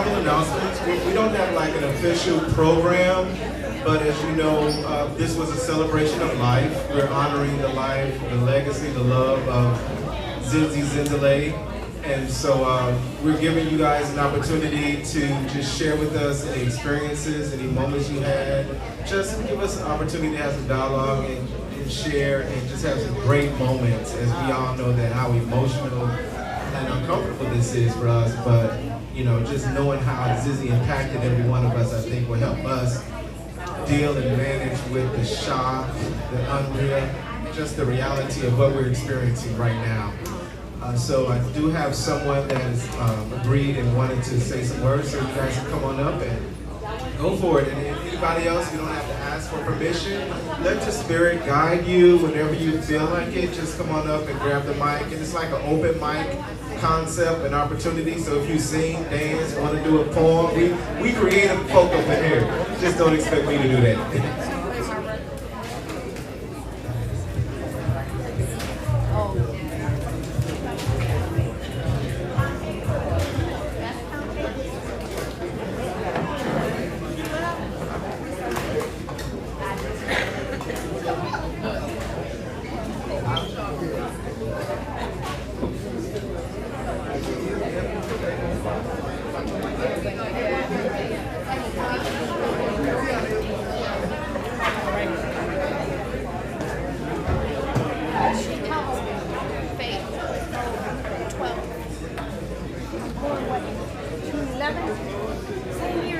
couple announcements. We don't have like an official program, but as you know, this was a celebration of life. We're honoring the life, the legacy, the love of Zinzelay. And so we're giving you guys an opportunity to just share with us any experiences, any moments you had. Just give us an opportunity to have some dialogue and share and just have some great moments, as we all know that how emotional and uncomfortable this is for us. But you know, just knowing how Zizzy impacted every one of us, I think will help us deal and manage with the shock, the unreal, just the reality of what we're experiencing right now. So I do have someone that has agreed and wanted to say some words, so you guys can come on up and go for it. And anybody else, you don't have to ask for permission. Let the Spirit guide you whenever you feel like it. Just come on up and grab the mic. And it's like an open mic concept and opportunity. So if you sing, dance, want to do a poem, we creative folk up in here. Just don't expect me to do that.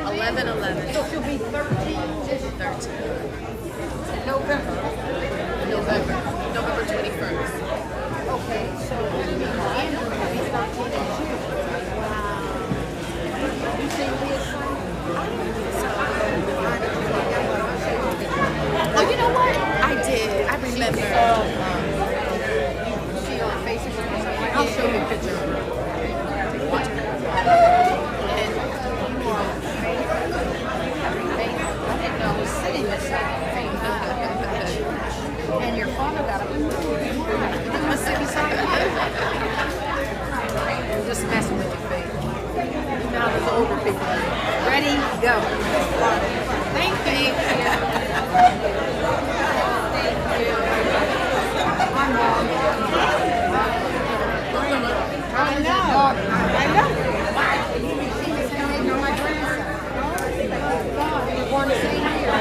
11/11. So she'll be 13. 13. November. November 21st. Okay, so Andrew will be 13 in June. Wow. You say you'll be a son? Oh, you know what? I did. I remember. She on Facebook. I'll show you a picture of her. And your father got a Mississippi side. I'm just messing with your face. Now there's older people. Ready? Go. Thank you. Thank you. I'm wrong. I know. She was coming on my grandson. We were born the same year.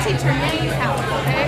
teach your niece how, okay?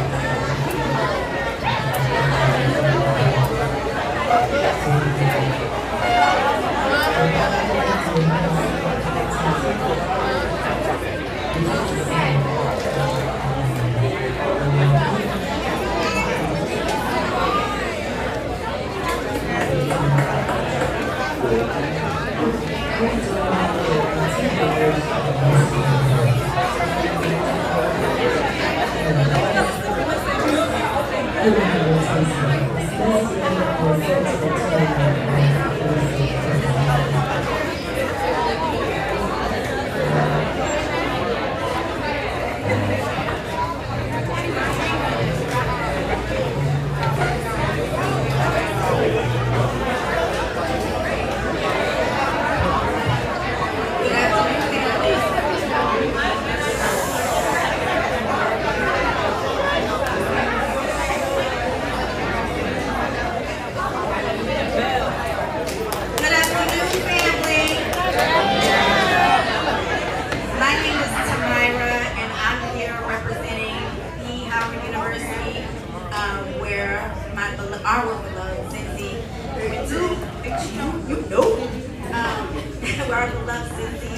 Our beloved Zenzi went to, you know, our beloved Zenzi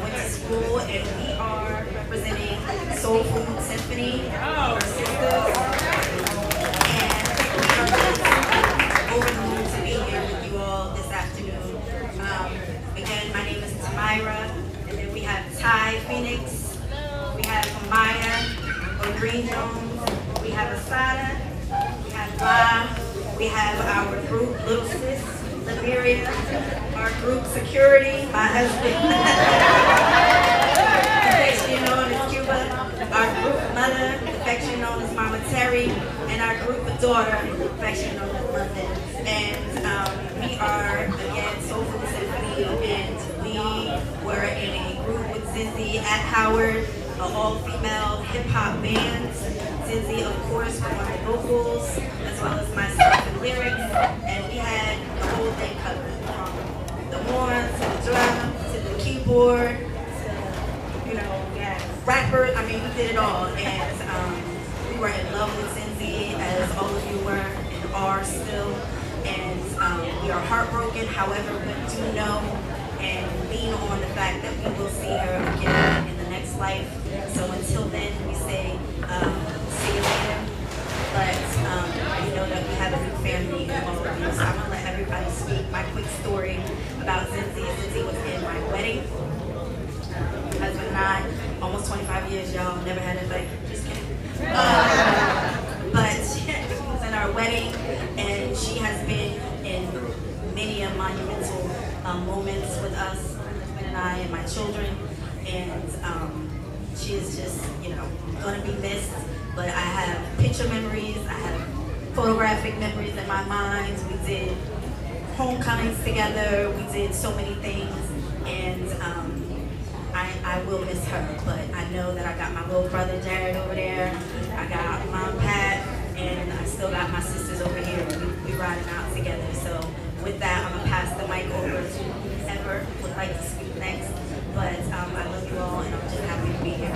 went to school, and we are representing Soul Food Symphony, our sisters, and we are just over the moon to be here with you all this afternoon. Again, my name is Tamira, and then we have Ty Phoenix, we have Maya, Green Jones, we have Asada, we have our group, Little Sis, Liberia, our group security, my husband, affectionately known as Cuba, our group mother, affectionately known as Mama Terry, and our group daughter, affectionately known as London. And we are, again, Soul Food Symphony, and we were in a group with Zinzy at Howard, an all-female hip-hop band. Zinzy, of course, on the vocals, as well as myself and lyrics, and we had the whole thing covered, from the horns to the drum to the keyboard to, you know, we had rappers. I mean, we did it all, and we were in love with Zinzy, as all of you were and are still, and we are heartbroken. However, we do know and lean on the fact that we will see her again in the next life. So until then, we say, see you later. But we know that we have a new family in all of you. So I'm gonna let everybody speak. My quick story about Zenzi. Zenzi was in my wedding. My husband and I, almost 25 years, y'all. Never had a baby. Just kidding. But she was in our wedding, and she has been in many a monumental moments with us, my husband and I, and my children. And she is just, you know, gonna be missed. But I have picture memories, I have photographic memories in my mind. We did homecomings together, we did so many things, and I will miss her. But I know that I got my little brother Jared over there, I got Mom Pat, and I still got my sisters over here. We riding out together. So with that, I'm gonna pass the mic over to whoever would like to speak next. But I love you all, and I'm just happy to be here.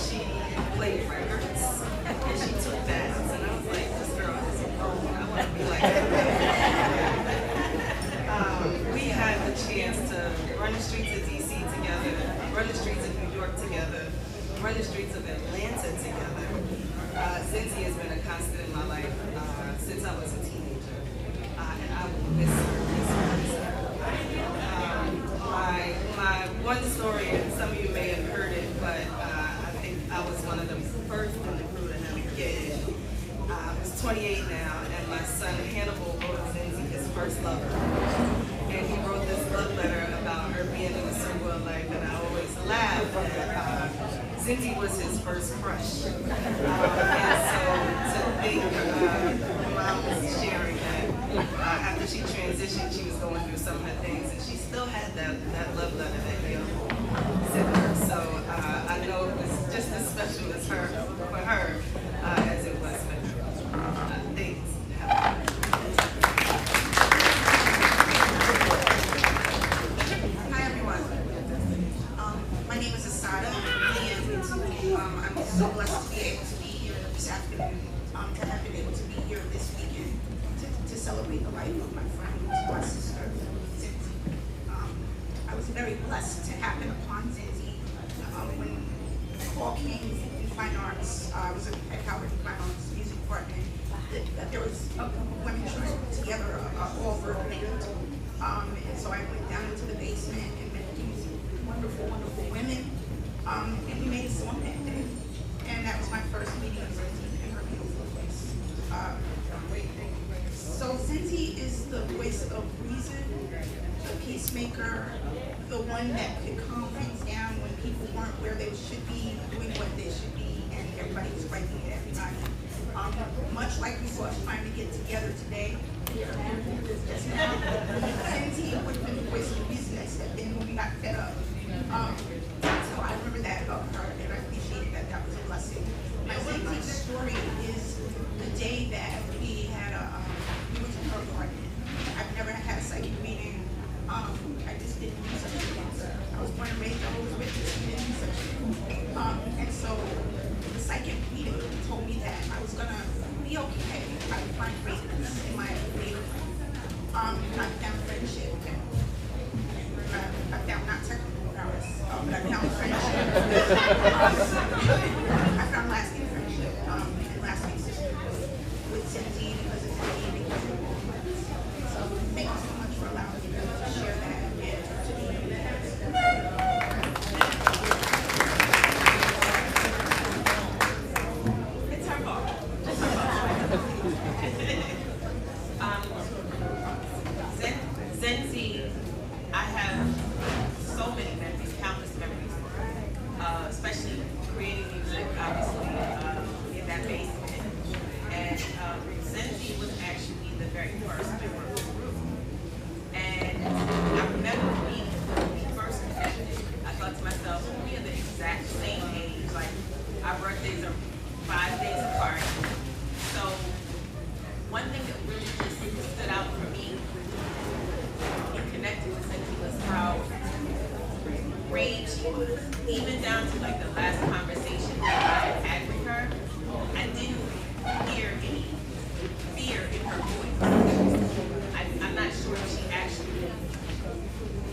She 28 now, and my son Hannibal wrote Zenzi his first lover. And he wrote this love letter about her being in the circle of life, and I always laugh that Zindy was his first crush. And so to think Mom was sharing that after she transitioned, she was going through some of the things, and she still had that love letter that he sent her. So I know it was just as special as for her as it was for things. Hi everyone. My name is Asada, and I'm so blessed to be able to be here this afternoon, to have been able to be here this weekend to celebrate the life of my friend, my sister, Zenzi. I was very blessed to happen upon Zenzi when the call came in Fine Arts. I was at Howard Fine Arts Music Department. That there was a group of women trying to put together all girl band. And so I went down into the basement and met these wonderful, wonderful women. And we made a song that day. And that was my first meeting of Zenzi in her beautiful voice. So Zenzi is the voice of reason, the peacemaker, the one that could calm things down when people weren't where they should be, doing what they should be, and everybody was fighting at everybody. Much like we saw us trying to get together today, just now, Zenzi would have been the voice of reason that stepped in when we got fed up. So I remember that about her, and I appreciated that. That was a blessing. My Zenzi's story is the day that we had we went to her apartment. I've never had a psychic reading. I just didn't do such things. I was born and raised Jehovah's Witness, we didn't do such things. And so the psychic reading told me that I was gonna be okay. I would find greatness in my faith. I found friendship. I found not technical powers, but I found friendship. I found lasting friendship and lasting sisterhood with Zindy because of Zindy and because of the movements. So thank you so much for allowing me to share that and to be here. It's her fault. It's her fault. Zenzi, I have so many memories, countless memories, especially creating music, obviously, in that basement. And Zenzi was actually the very first member of the group. And I remember when we first connected, I thought to myself, we are the exact same age. Like, our birthdays are 5 days apart. So one thing that really just stood out for me in connecting with Zenzi was how brave she was. Even down to like the last conversation that I had with her, I didn't hear any fear in her voice. I'm not sure if she actually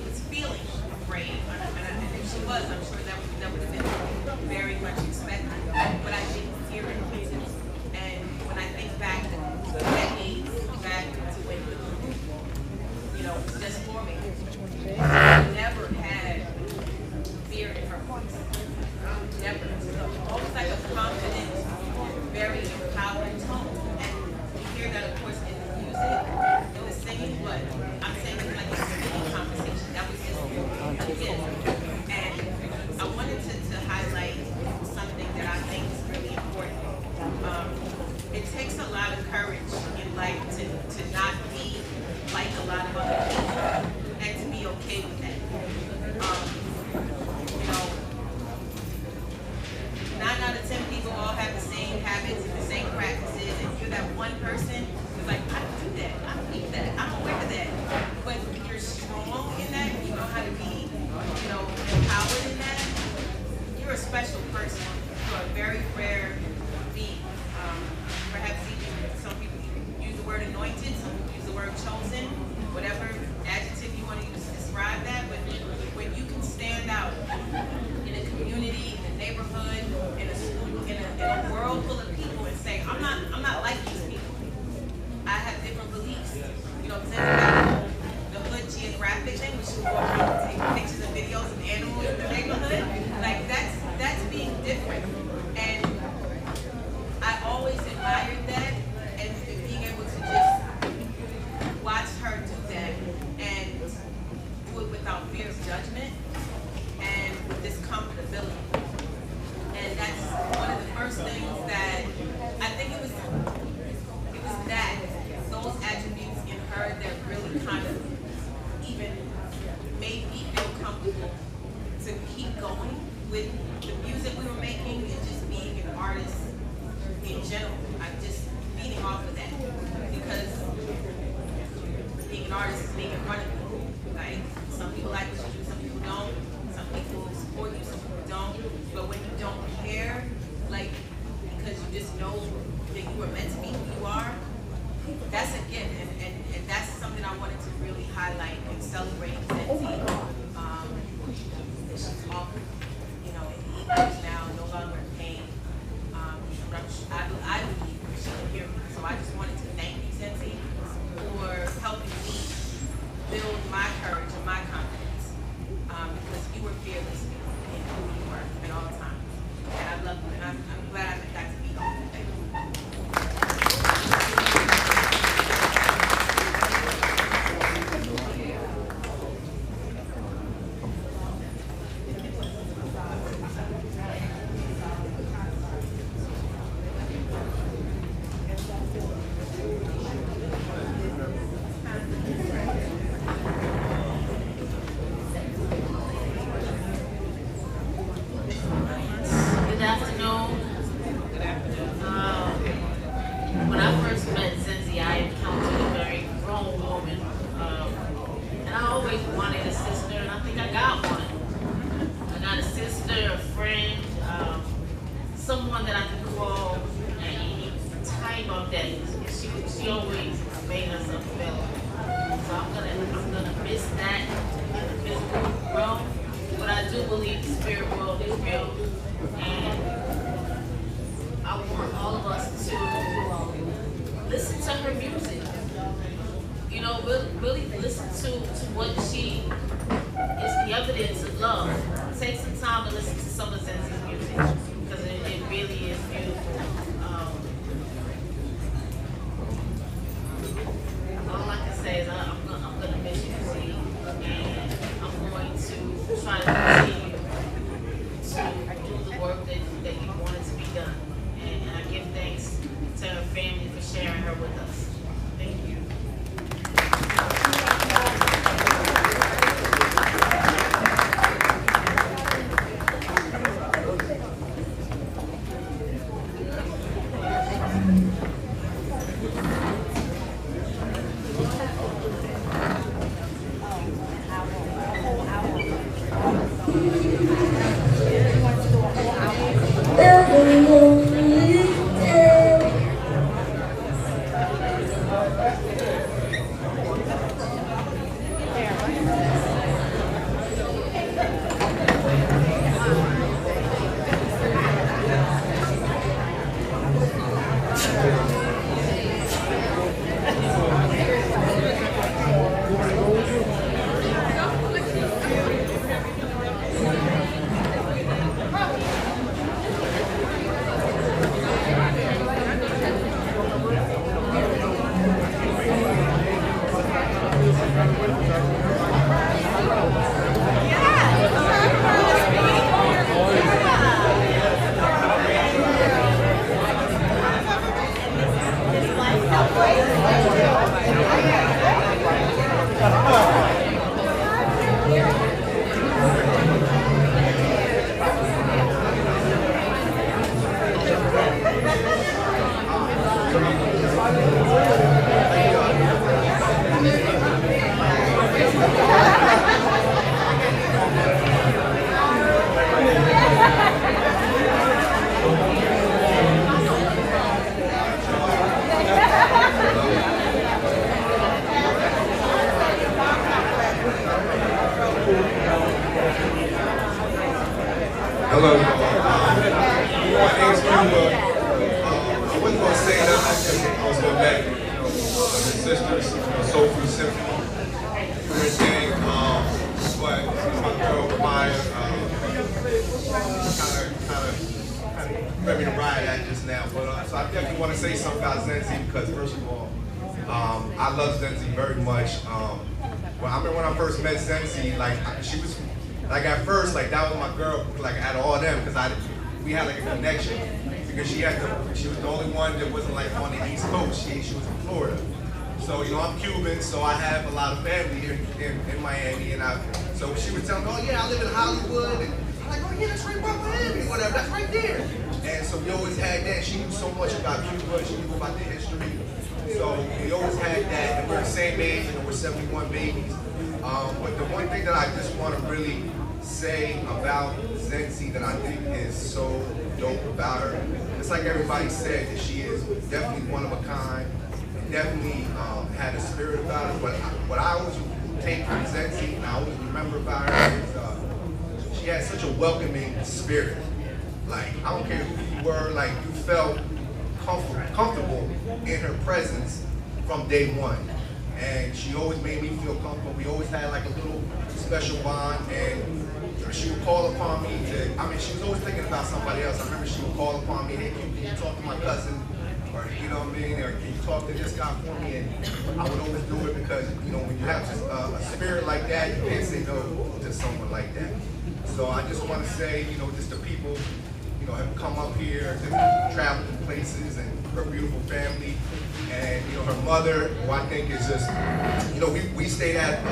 was feeling afraid, and if she was, I'm sure that would have been very much expected. But I didn't hear it. And when I think back decades back to when the group, was just forming, I never had fear in her voice. Never. Almost like a confident, very empowered tone. And you hear that, of course, in the music, in the singing, but I'm saying it like a singing conversation. That was just a gift. And I wanted to highlight something that I think is really important. It takes a lot of courage in life to not be like a lot of other people and to be okay with that. 9 out of 10 people all have the same habits and the same practices, and you're that one person who's like, I don't do that, I don't eat that, I don't wear that. But you're strong in that, you know how to be, kind of even made me feel comfortable to keep going with the music we were making and just being an artist in general. I'm just feeding off of that because being an artist is being in front of people. Like, some people like what you do, some people don't. Some people support you, some people don't. But when you don't care, like, because you just know that you were meant to be who you are, that's a gift. And that's something I wanted to really highlight and celebrate Zenzi. She's off, you know, in the ethos now, no longer in pain. I believe she can hear me. So I just wanted to thank you, Zenzi, for helping me build my courage and my confidence, because you were fearless in who you were at all times. And I love you, and I'm glad I got to meet all of you. Thank you. Good afternoon. When I first met Zenzi, I encountered a very grown woman. And I always wanted a sister, and I think I got one. I got a sister, a friend, someone that I could call at any time of day. She always made us available. So I'm gonna miss that in the physical realm. But I do believe the spirit world is real. And I want all of us to listen to her music. You know, really listen to what she is, the evidence of love. Take some time to listen to some of Zenzi's music, because it really is beautiful. All I can say is I'm gonna miss you, Z, and I'm going to try to continue to do the work that you wanted to be done. And I give thanks to her family for sharing her with us. Thank you. Hello. My name's Cuba. I wasn't going to say nothing because I was going to let the sisters, Soul Food Symphony, do their thing. But my girl Maya kind of let me to ride at just now. But so I definitely want to say something about Zenzi because first of all, I love Zenzi very much. Well, I remember when I first met Zenzi, like she was. Like at first, like that was my girl, like out of all them, because we had like a connection because she was the only one that wasn't like on the East Coast. She was in Florida, So, you know, I'm Cuban, so I have a lot of family here in Miami, and so she was telling me, oh yeah, I live in Hollywood, and I'm like, oh yeah, that's right by Miami, whatever, that's right there. And so we always had that. She knew so much about Cuba, she knew about the history. So we always had that, and we're the same age, and we're 71 babies. But the one thing that I just want to really say about Zenzi that I think is so dope about her, it's like everybody said, that she is definitely one of a kind, and definitely had a spirit about her. But what I always take from Zenzi, and I always remember about her, is she had such a welcoming spirit. Like, I don't care who you were, like, you felt comfortable in her presence from day one. And she always made me feel comfortable. We always had like a little special bond, and she would call upon me to, I mean, she was always thinking about somebody else. I remember she would call upon me, hey, can you talk to my cousin? Or, you know what I mean? Or can you talk to this guy for me? And I would always do it because, you know, when you have just a spirit like that, you can't say no to someone like that. So I just want to say, you know, just the people, you know, have come up here, have traveled to places, and her beautiful family, and you know, her mother, who I think is just, you know, we stayed at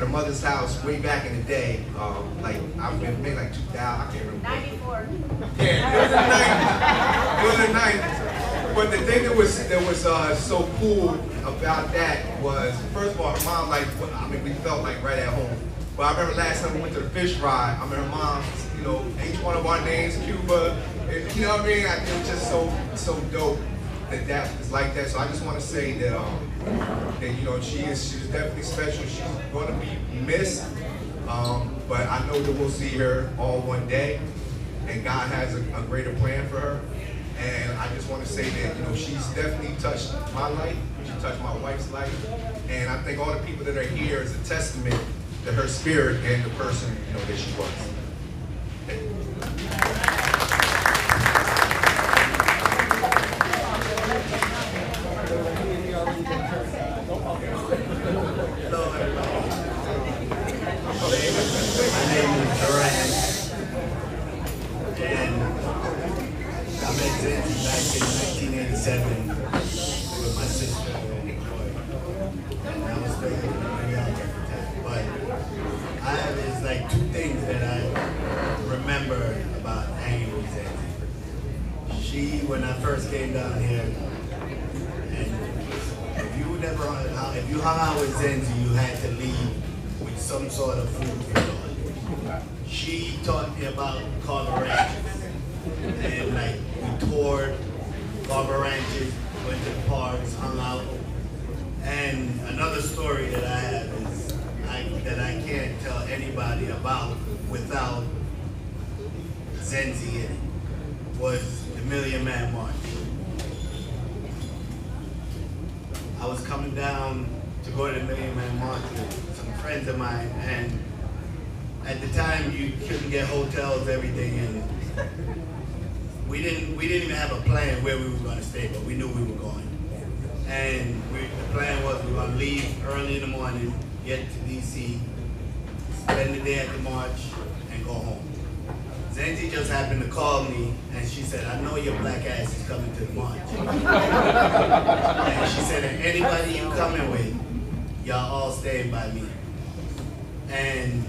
her mother's house way back in the day, like I've been maybe like 2000, I can't remember. 94. Yeah, it was in the 90s. But the thing that was so cool about that was, first of all, her mom, like, I mean, we felt like right at home. But I remember last time we went to the fish ride, I mean, her mom, you know, each one of our names, Cuba, and, you know what I mean? It was just so dope that was like that. So I just want to say that, you know, she was definitely special. She's going to be missed, but I know that we'll see her all one day, and God has a greater plan for her. And I just want to say that, you know, she's definitely touched my life. She touched my wife's life, and I think all the people that are here is a testament to her spirit and the person, you know, that she was. Hello, everybody. My name is Duran, and I met Zenzi back in 1987 with my sister and boy. And I was very young at the time, but there's like two things that I remember about hanging with Zenzi. She, when I first came down here, and if you hung out with Zenzi, you had to leave with some sort of food for thought. She taught me about Carver Ranches, and like we toured Carver Ranches, went to the parks, hung out. And another story that I have is that I can't tell anybody about without Zenzi in it, was the Million Man March. I was coming down to go to the Million Man March with some friends of mine, and at the time you couldn't get hotels, everything, and we didn't even have a plan where we were going to stay, but we knew we were going. And the plan was we were going to leave early in the morning, get to DC, spend the day at the march, and go home. Zenzi just happened to call me, and she said, I know your black ass is coming to the march. And she said, and anybody you coming with, y'all all staying by me. And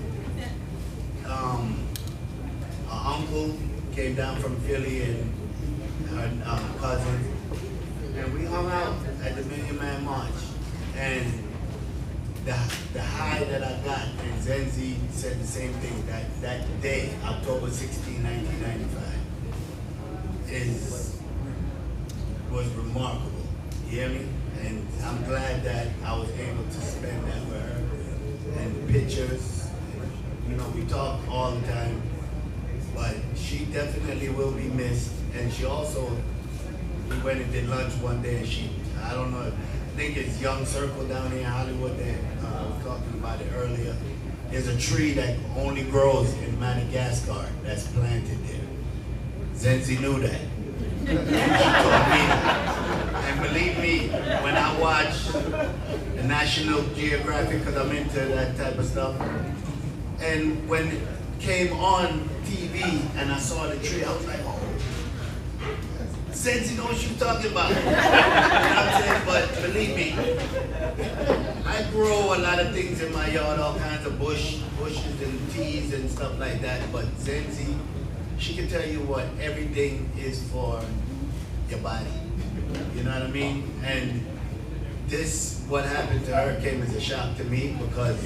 our uncle came down from Philly, and her cousin, and we hung out at the Million Man March. And the high that I got, and Zenzi said the same thing, that day, October 16, 1995, was remarkable. You hear me? And I'm glad that I was able to spend that with her. And the pictures, and, you know, we talk all the time, but she definitely will be missed. And she also, we went and did lunch one day, and I don't know, I think it's Young Circle down here in Hollywood that I was talking about it earlier. There's a tree that only grows in Madagascar that's planted there. Zenzi knew that. And she told me that. And believe me, when I watch the National Geographic, because I'm into that type of stuff, and when it came on TV and I saw the tree, I was like, oh, Zenzi knows what you're talking about. You know what I'm saying? But believe me, I grow a lot of things in my yard, all kinds of bushes and teas and stuff like that. But Zenzi, she can tell you what everything is for your body. You know what I mean? And this, what happened to her came as a shock to me because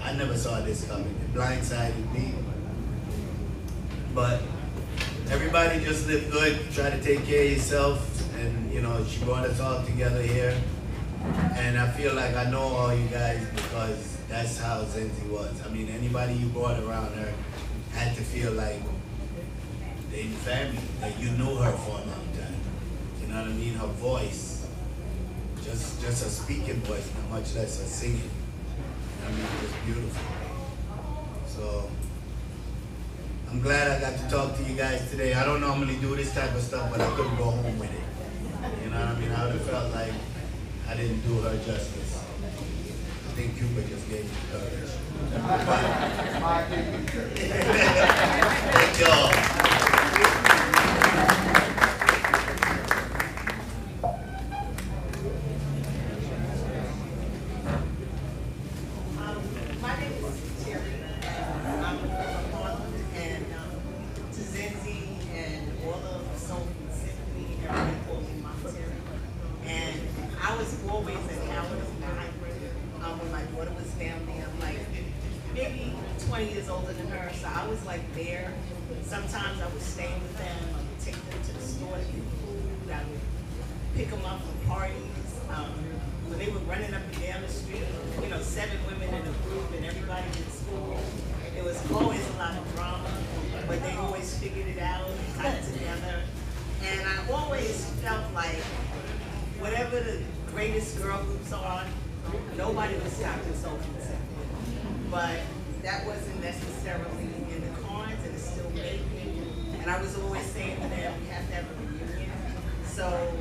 I never saw this coming. It blindsided me. But everybody just live good, try to take care of yourself, and you know, she brought us all together here. And I feel like I know all you guys because that's how Zenzi was. I mean, anybody you brought around her had to feel like they in family, that you knew her for a long time. You know what I mean? Her voice, just her speaking voice, not much less her singing. I mean, it was beautiful. So, I'm glad I got to talk to you guys today. I don't normally do this type of stuff, but I couldn't go home with it. You know what I mean? I would have felt like I didn't do her justice. I think Cuba just gave me courage. Thank y'all. My name is Terry. I'm from Harlem, and to Zenzi and all of Soul Symphony, everybody calls me Mama Terry. And I was always at Howard's when my daughter was down there. I'm like maybe 20 years older than her, so I was like there. Sometimes I would stay with them. I would take them to the store to get food. I would pick them up from parties. When they were running up and down the street, you know, 7 women in a group and everybody in school. It was always a lot of drama, but they always figured it out and got it together. And I always felt like whatever the greatest girl groups are, nobody was stopping Soul Symphony. But that wasn't necessarily in the cards, and it's still making. And I was always saying to them, we have to have a reunion. So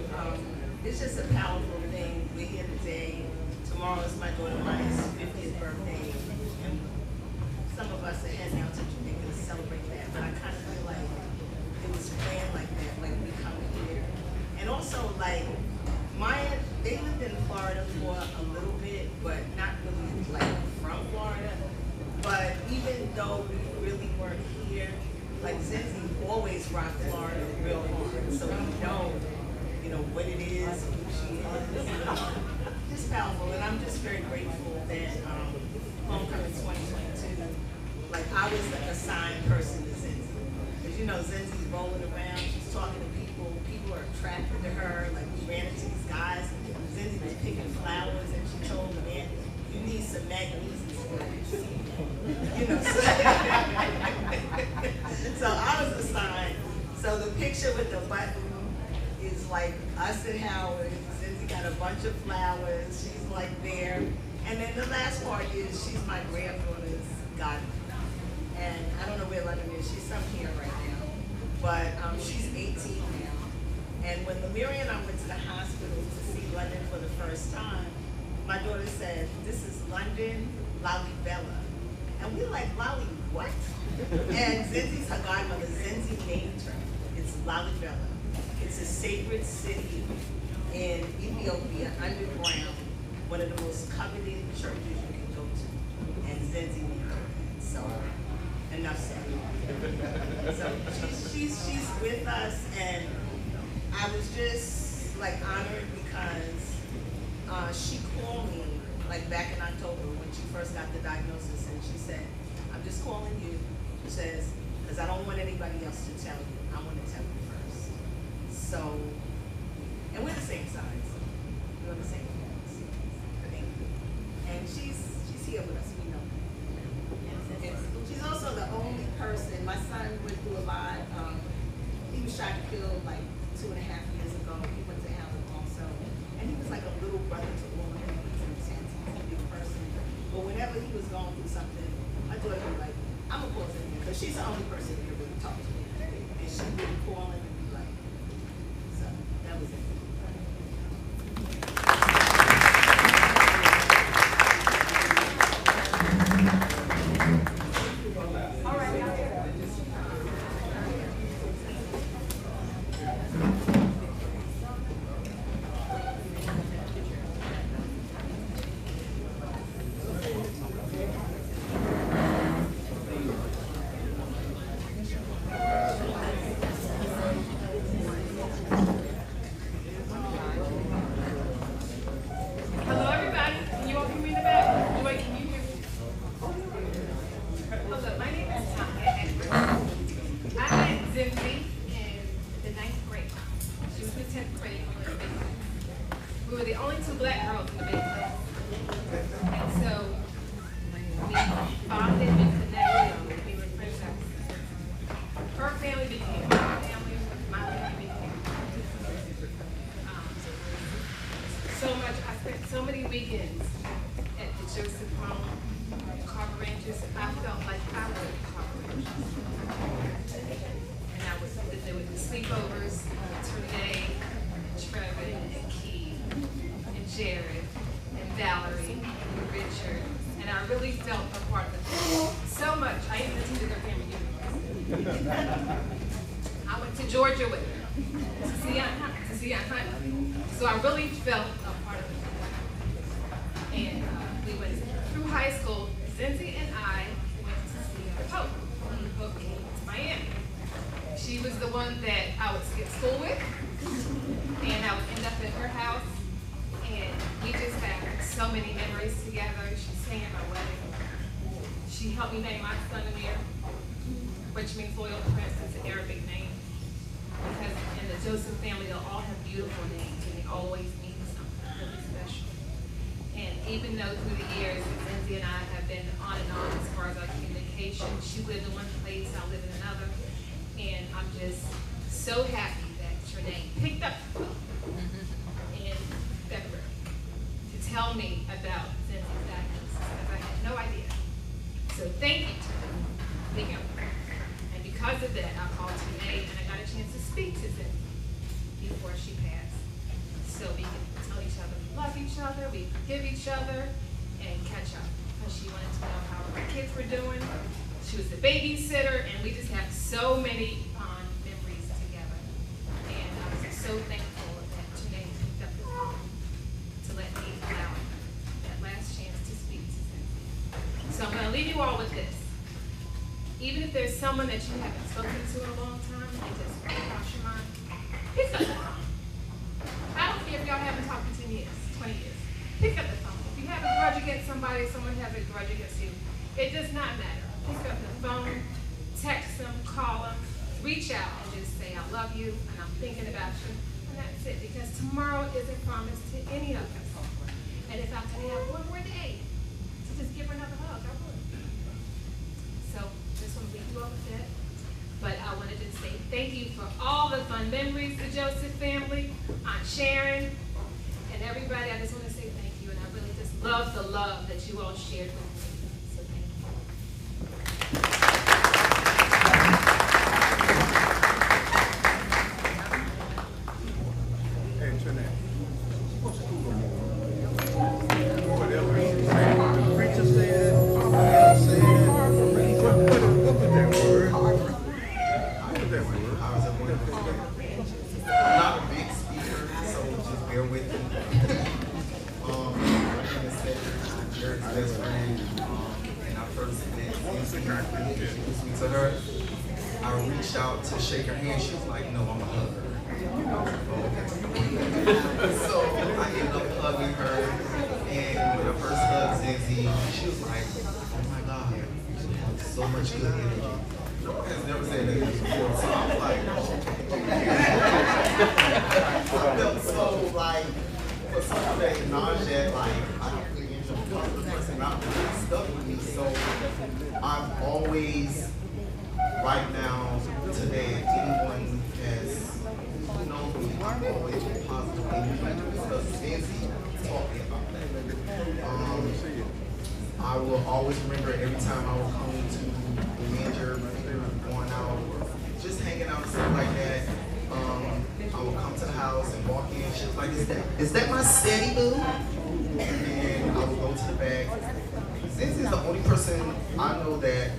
it's just a powerful thing. We're here today. Tomorrow is my daughter Maya's 50th birthday, and some of us are heading out to Jamaica to celebrate that. But I kind of feel like it was planned like that, like we come here. And also, like, Maya, they lived in Florida for a little bit, but not really like from Florida. But even though we really weren't here, like Zenzi always rocked Florida real hard. So we know, you know, what it is, who she is. Just powerful, and I'm just very grateful that Homecoming 2022, like I was the assigned person to Zenzi. Because you know, Zenzi's rolling around, she's talking to people, people are attracted to her, like we ran into these guys, Zenzi was picking flowers, and she told the man, you need some magnesium. You know, so I was assigned. So the picture with the button is like us at Howard. Zenzi got a bunch of flowers. She's like there. And then the last part is she's my granddaughter's godmother. And I don't know where London is. She's some here right now. But she's 18 now. And when Lemire and I went to the hospital to see London for the first time, my daughter said, this is London Lolly Bella. And we like, Lolly what? And Zenzi's her godmother. Zenzi named her. It's Lolly Bella. It's a sacred city in Ethiopia, underground, one of the most coveted churches you can go to. And Zenzi named her. So, enough said. So she's with us, and I was just like honored because she called me like back in October when she first got the diagnosis, and she said, I'm just calling you. She says, because I don't want anybody else to tell you. I want to tell you first. So, and we're the same size. We're on the same size. And she's here with us, we know. And she's also the only person, my son went through a lot. He was shot and killed like 2.5 years ago. He went to Howard also. And he was like a little brother to all of them. But whenever he was going through something, my daughter would be like, I'm going to call Zindy, because she's the only person who could really talk to me. And she would call him and be like, so that was it. All right, girls in the big place. And so we bonded, we connected, we were friends. Her family became my family became so much. I spent so many weekends at the Joseph home, Carver Ranches. I felt like I was at Carver Ranches. And there would be sleepovers, Renee, and Trevor, and Key, and Jared, and Valerie, and Richard. And I really felt a part of it. So much, I even attended their family reunions. I went to Georgia with her to see Aunt Honey. So I really felt a part of it. And we went through high school. Zenzi and I went to see Hope. Hope came to Miami. She was the one that I would skip school with, and I would end up at her house, and we just had so many memories together. She sang at my wedding. She helped me name my son Amir, which means loyal prince. It's an Arabic name. Because in the Joseph family, they'll all have beautiful names, and they always mean something really special. And even though through the years, Zenzi and I have been on and on as far as our communication, she lived in one place, I live in another. And I'm just so happy that Trinae picked up the phone in February to tell me about Zenzi's diagnosis, because I had no idea. So thank you, Trinae. Thank you. And because of that, I called Trinae and I got a chance to speak to Zenzi before she passed. So we could tell each other we love each other, we forgive each other, and catch up. Because she wanted to know how her kids were doing. She was the babysitter, and we just have so many fond memories together. And I was just so thankful that Trinae picked up the phone to let me allow that last chance to speak to them. So I'm going to leave you all with this. Even if there's someone that you haven't spoken to in a long time, and just cross your mind, pick up the phone. I don't care if y'all haven't talked in 10 years, 20 years. Pick up the phone. If you have a grudge against somebody, someone has a grudge against you, it does not matter. Pick up the phone, text them, call them, reach out and just say, I love you and I'm thinking about you. And that's it, because tomorrow isn't promised to any of us. And if I could have one more day to just give her another hug, I would. So just want to leave you all with that. But I wanted to say thank you for all the fun memories, the Joseph family, Aunt Sharon, and everybody. I just want to say thank you. And I really just love the love that you all shared with me. So thank you. To her, I reached out to shake her hand. She was like, "No, I'm a hugger." Okay. So I ended up hugging her, and when I first hugged Zenzi, she was like, "Oh my God, you have so much good energy." Nobody has never said that before, so I was like, I felt so like, for someone that acknowledged that, like, I don't really enjoy the person, not really stuck with me. So I've always, right now, today, if anyone has known me, I've always been positively influenced because Zenzi taught me about that. I will always remember every time I would come to the manager, going out, or just hanging out and stuff like that. I would come to the house and walk in. She was like, "Is that my steady boo?" And I would go to the back. Zenzi is the only person I know that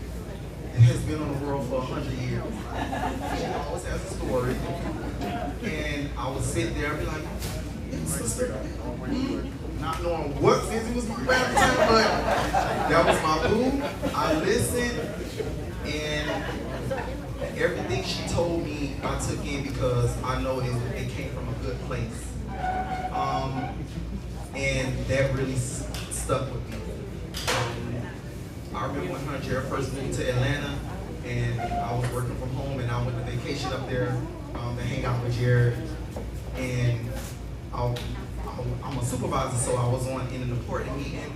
has been on the world for 100 years. She always has a story. And I would sit there and be like, "Yes, sister." Not knowing what Zenzi was about at the time, but that was my boo. I listened, and everything she told me I took in because I know it came from a good place. And that really stuck with me. I remember when Jared first moved to Atlanta, and I was working from home, and I went to vacation up there to hang out with Jared. And I I'm a supervisor, so I was on in an important meeting,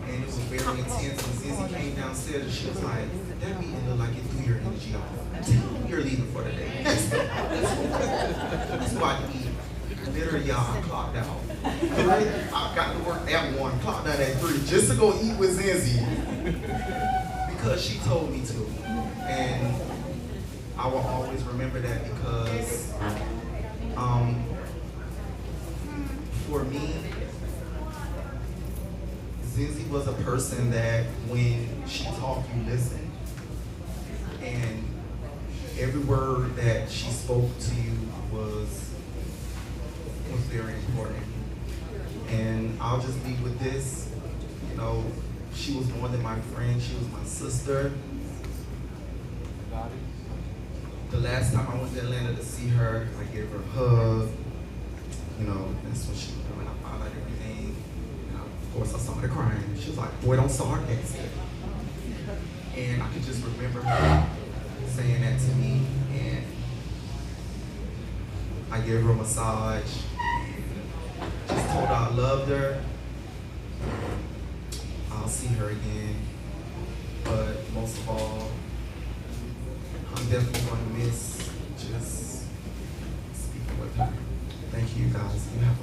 and it was very intense. And Zenzi came downstairs, and she was like, "That meeting looked like it threw your energy off. Tell me you're leaving for the day." That's why I eat. Literally, y'all, I clocked out. I got to work at 1, clocked out at 3, just to go eat with Zenzi because she told me to, and I will always remember that because for me, Zenzi was a person that when she talked, you listened, and every word that she spoke to you was very important. And I'll just leave with this. You know, she was more than my friend, she was my sister. The last time I went to Atlanta to see her, I gave her a hug. You know, that's when when I found out everything. You know, of course I started crying. She was like, "Boy, don't start that." And I could just remember her saying that to me, and I gave her a massage. Just told her I loved her. I'll see her again. But most of all, I'm definitely going to miss just speaking with her. Thank you guys. You have a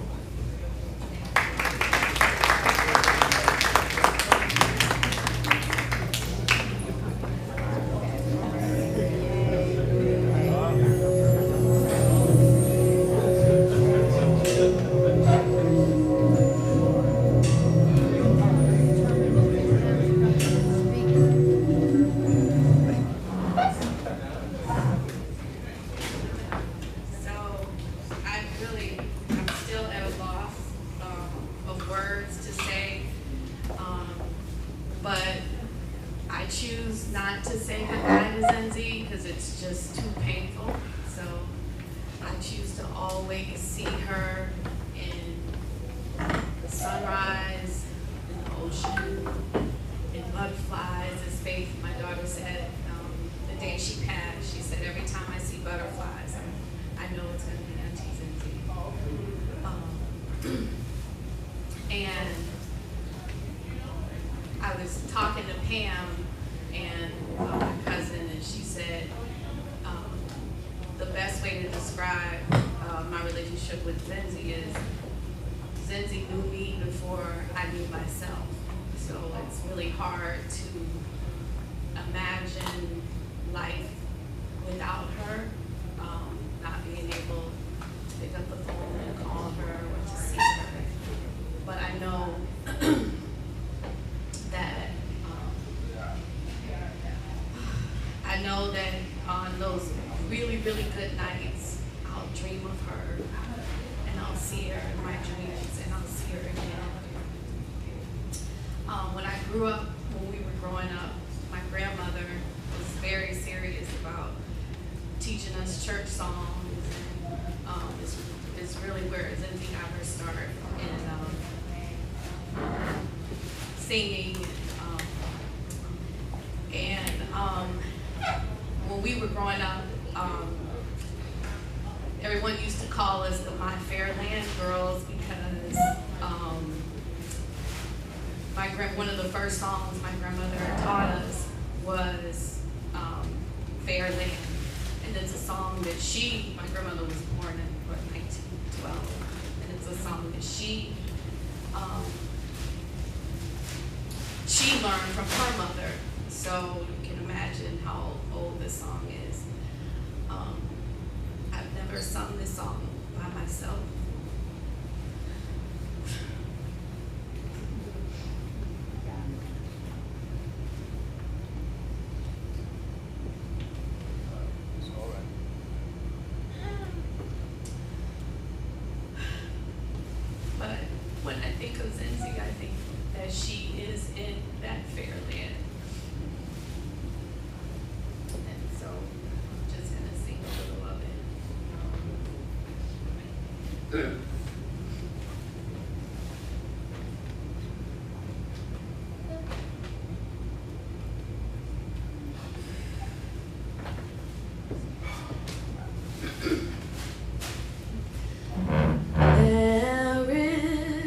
singing. When we were growing up, everyone used to call us the My Fair Land Girls because one of the first songs my grandmother taught us was Fair Land. And it's a song that my grandmother was born in 1912, and it's a song that she learned from her mother. So you can imagine how old this song is. I've never sung this song by myself. But when I think of Zenzi, I think that she is in that fair land. And so I'm just going to sing a little of it. There is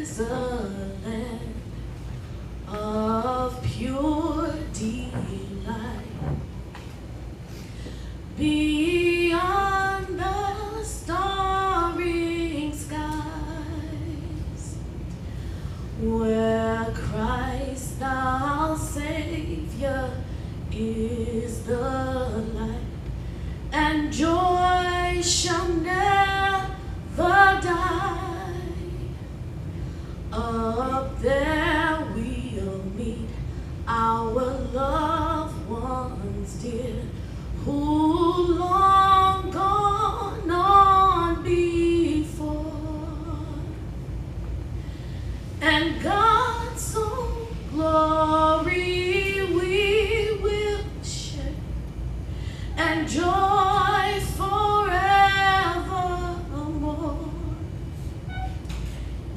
where Christ our Savior is the light, and joy shall never die. Up there we'll meet our loved ones dear, who long gone on before, and God's own glory we will share, and joy forevermore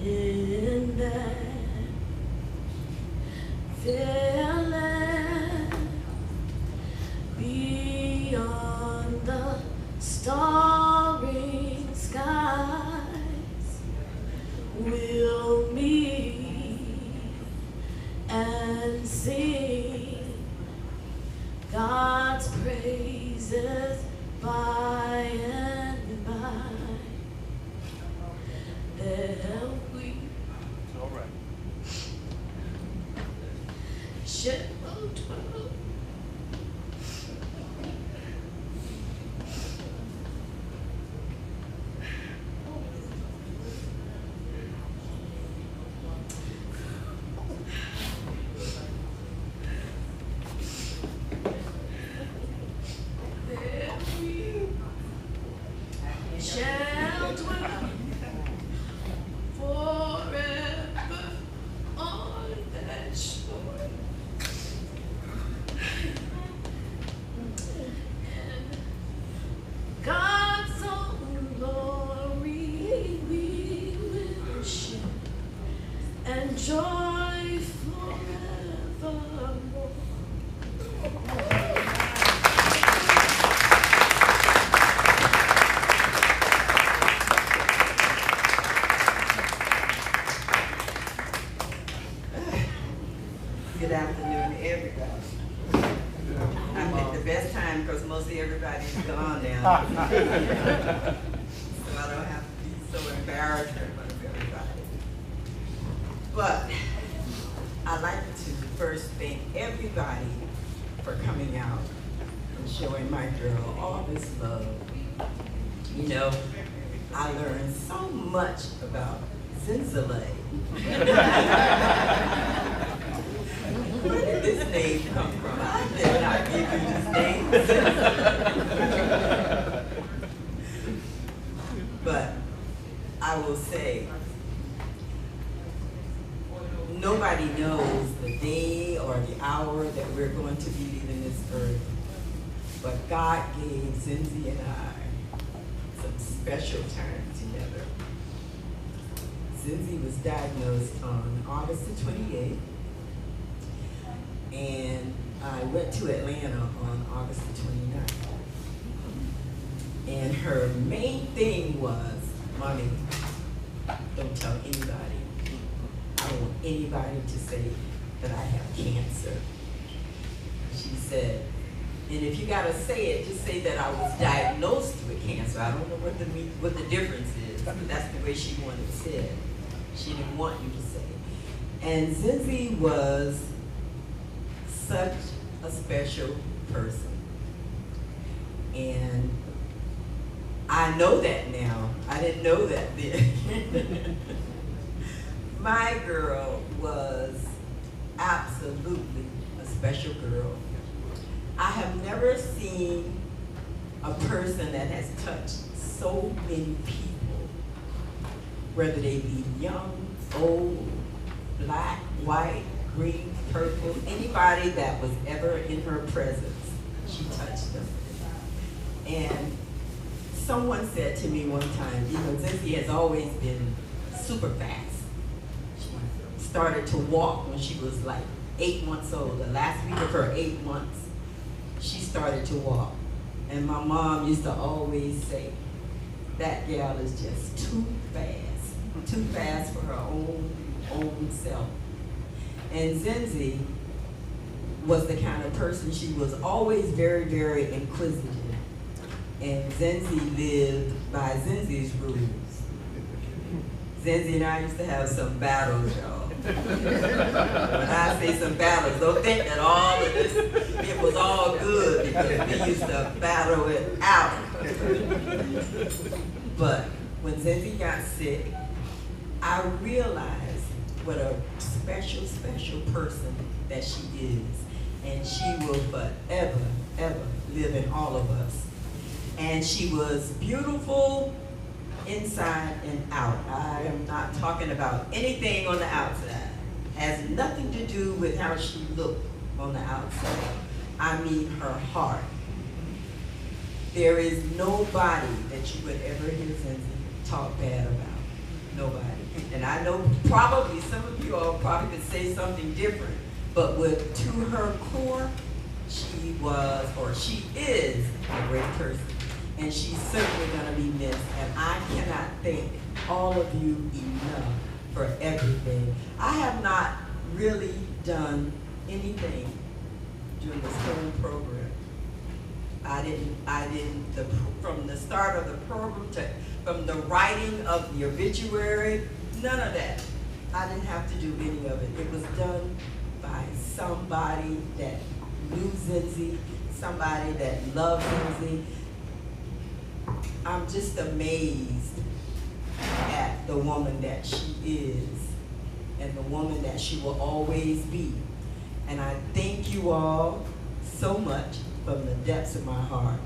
in that fair land beyond the starry skies. We'll meet and sing God's praises by and by. There we shall dwell. There we shall dwell forever on that shore. And God's own glory we will share, and joy forevermore. Good afternoon, everybody. I picked the best time because mostly everybody's gone now. So I don't have to be so embarrassed in front of everybody. But I'd like to first thank everybody for coming out and showing my girl all this love. You know, I learned so much about Zynzelay. Where did this name come from? I did not give you this name. But I will say, nobody knows the day or the hour that we're going to be leaving this earth. But God gave Zenzi and I some special time together. Zenzi was diagnosed on August the 28th. And I went to Atlanta on August the 29th. And her main thing was, Mommy, don't tell anybody. I don't want anybody to say that I have cancer. She said, and if you gotta say it, just say that I was diagnosed with cancer. I don't know what the difference is, but that's the way she wanted it said. She didn't want you to say it. And Zenzi was such a special person. And I know that now. I didn't know that then. My girl was absolutely a special girl. I have never seen a person that has touched so many people, whether they be young, old, black, white, green, purple, anybody that was ever in her presence, she touched them. And someone said to me one time, you know, Zenzi has always been super fast. She started to walk when she was like 8 months old. The last week of her 8 months, she started to walk. And my mom used to always say, that gal is just too fast for her own self. And Zenzi was the kind of person, she was always very, very inquisitive. And Zenzi lived by Zenzi's rules. Zenzi and I used to have some battles, y'all. When I say some battles, don't think that all of this, it was all good because we used to battle it out. But when Zenzi got sick, I realized what a special, special person that she is. And she will forever, ever live in all of us. And she was beautiful inside and out. I am not talking about anything on the outside. Has nothing to do with how she looked on the outside. I mean her heart. There is nobody that you would ever hear Zenzi talk bad about. Nobody. And I know probably some of you all probably could say something different, but to her core, she was, or she is, a great person. And she's certainly gonna be missed. And I cannot thank all of you enough for everything. I have not really done anything during this whole program. From the start of the program from the writing of the obituary, none of that. I didn't have to do any of it. It was done by somebody that knew Zenzi, somebody that loved Zenzi. I'm just amazed at the woman that she is and the woman that she will always be. And I thank you all so much from the depths of my heart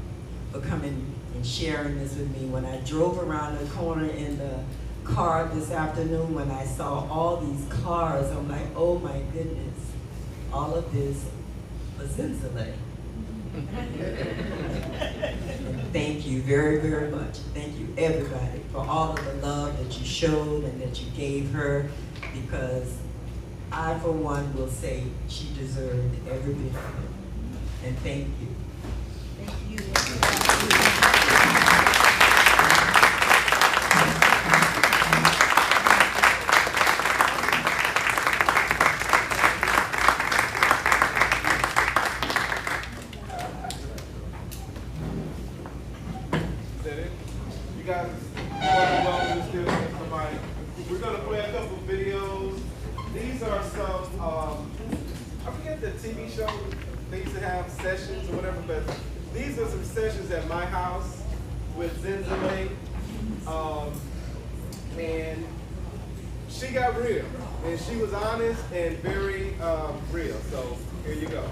for coming and sharing this with me. When I drove around the corner in the car this afternoon, when I saw all these cars, I'm like, oh my goodness, all of this was Zynzelay. Thank you very, very much. Thank you, everybody, for all of the love that you showed and that you gave her, because I, for one, will say she deserved every bit of it. And thank you. Thank you. You guys are welcome to still get somebody. We're going to play a couple videos. These are some, I forget the TV show, they used to have sessions or whatever, but these are some sessions at my house with Zynzelay. And she got real. And she was honest and very real. So here you go.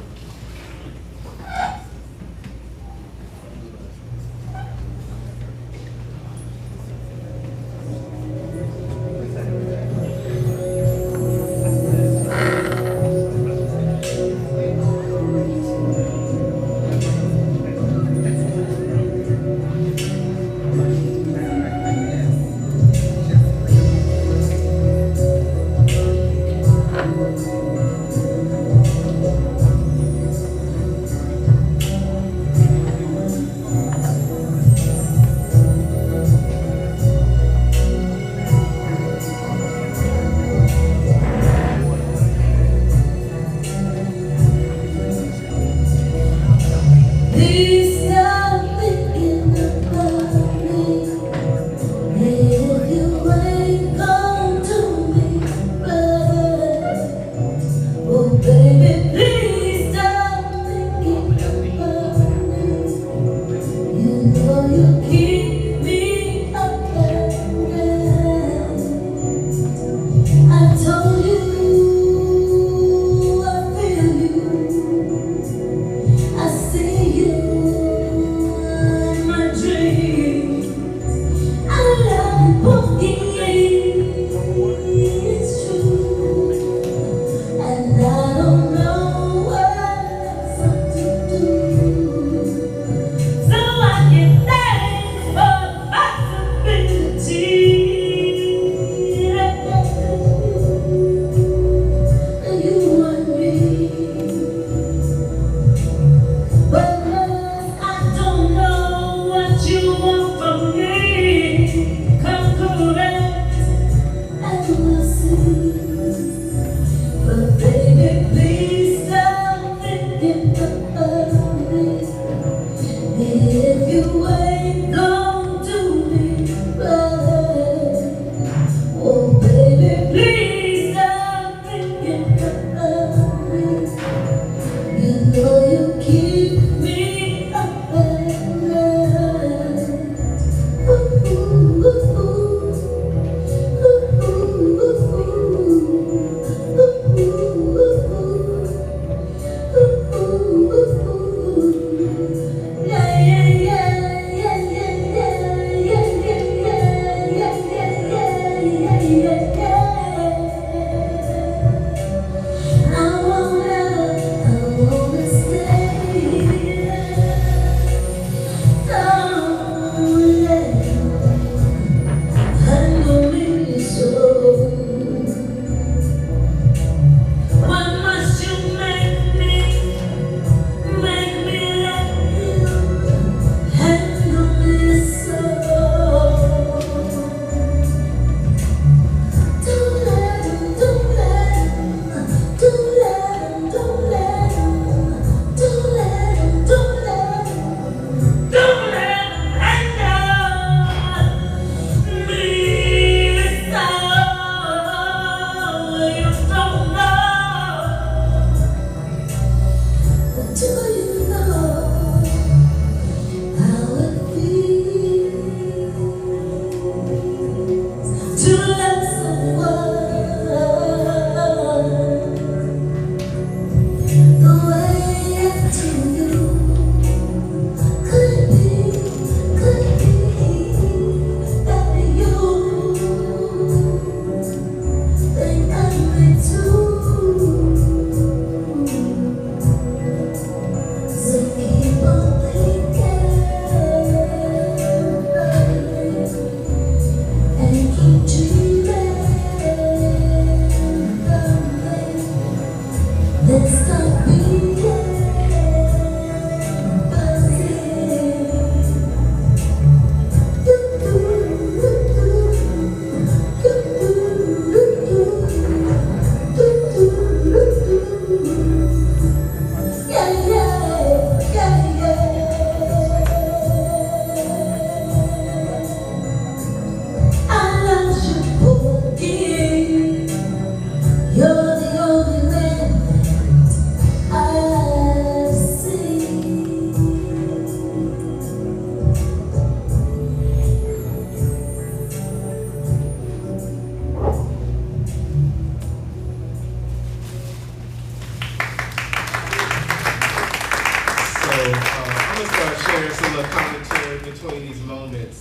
share some of the commentary between these moments.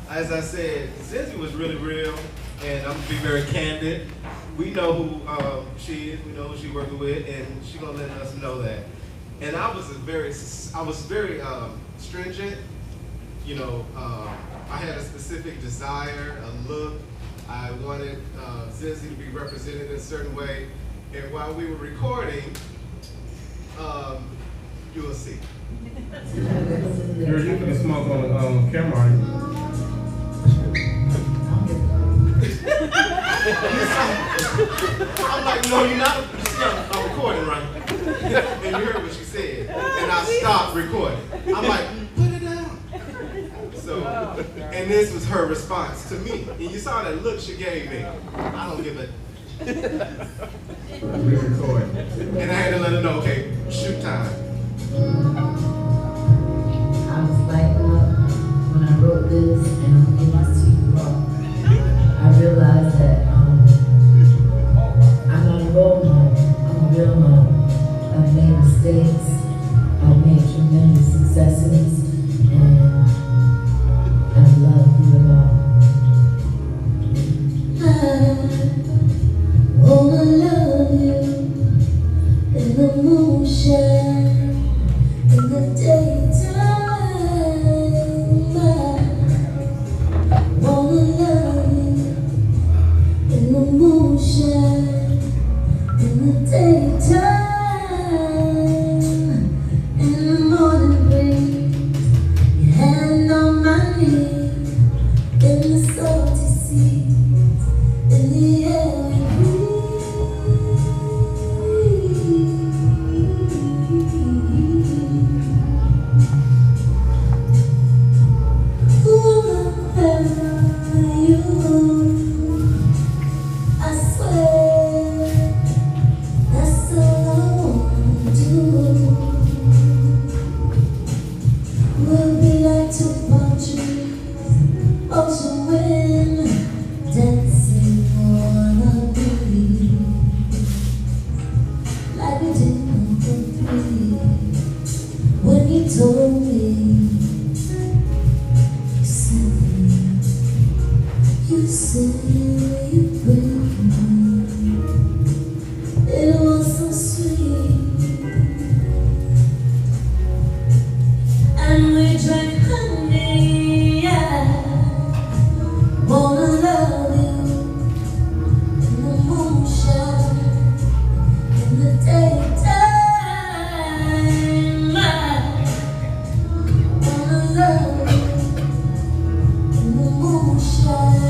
As I said, Zenzi was really real, and I'm gonna be very candid. We know who she is, we know who she's working with, and she's gonna let us know that. And I was very stringent. You know, I had a specific desire, a look. I wanted Zenzi to be represented in a certain way. And while we were recording, you will see. Girl, you can smoke on camera. I'm like, no, you're not. You see, I'm recording, right? And you heard what she said. And I stopped recording. I'm like, put it down. So, and this was her response to me. And you saw that look she gave me. I don't give a. We record. And I had to let her know, okay, shoot time. I was like, when I wrote this and it was too raw, I realized that I'm not a role model, I'm a real model. I've made mistakes, I've made tremendous successes, and I love you all. I wanna love you in the moonshine, in the daytime. I wanna love you in the moonshine, in the daytime. In the morning breeze, your hand on my knee, in the salty seas, in the air we breathe. I swear, that's all I wanna do. We'll be like two palm trees, ocean wind, dancing on a breeze, like we did on the three. When you told me, you said you break me. It was so sweet, and we drank honey. Yeah, wanna love you in the moonshine, in the daytime. I wanna love you in the moonshine.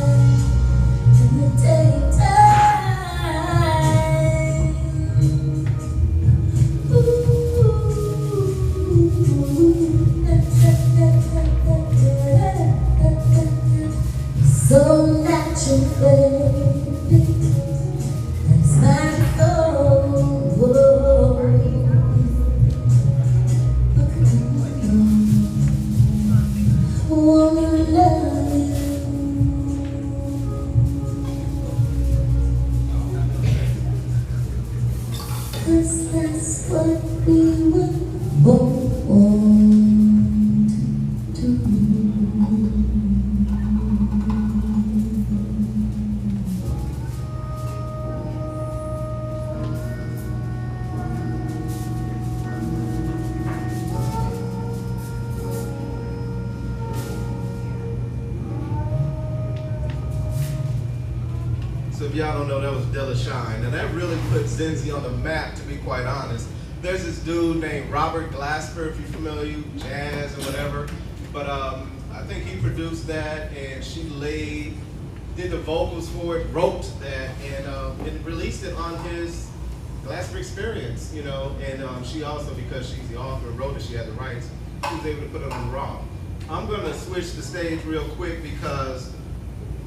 So natural, baby, that's magical. Wanna love you. Cause that's what we were born to do. So if y'all don't know, that was Dilla Shine. Now that really put Zenzi on the map, to be quite honest. There's this dude named Robert Glasper, if you're familiar, jazz or whatever. But I think he produced that, and she did the vocals for it, wrote that, and released it on his Glasper Experience, you know. And she also, because she's the author and wrote it, she had the rights, she was able to put it on Raw. I'm gonna switch the stage real quick because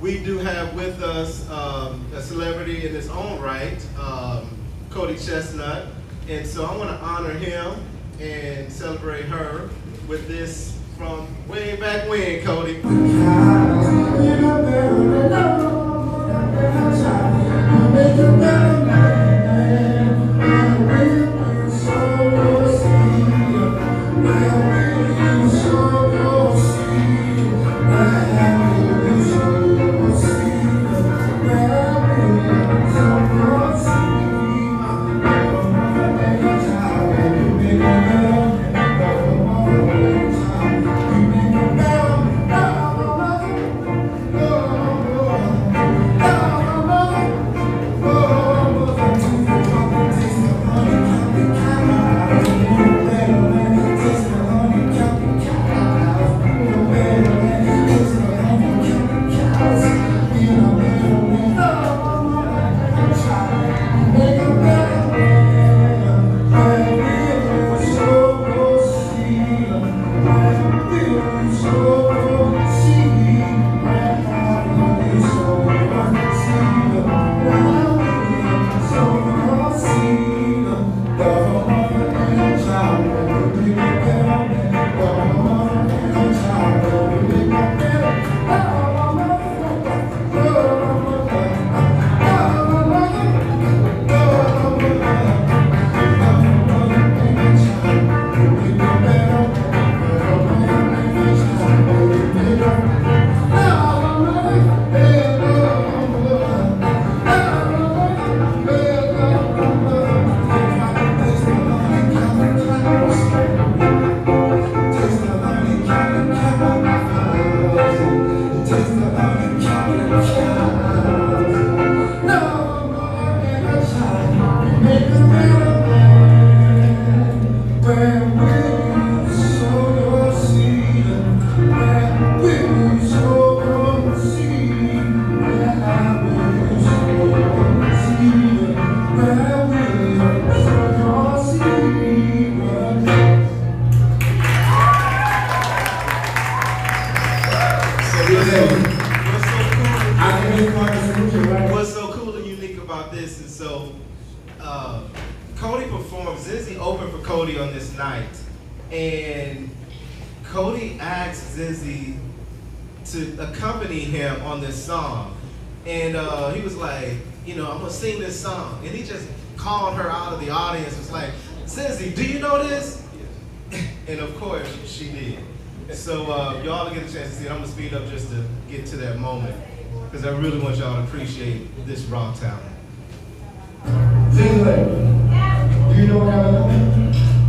we do have with us a celebrity in his own right, Cody Chestnut. And so I want to honor him and celebrate her with this from way back when, Cody. So so Cody performed, Zenzi opened for Cody on this night, and Cody asked Zenzi to accompany him on this song. And he was like, you know, I'm gonna sing this song. And he just called her out of the audience, was like, Zenzi, do you know this? And of course, she did. So y'all get a chance to see it. I'm gonna speed up just to get to that moment, because I really want y'all to appreciate this raw talent. Zynzelay, do you know what I know?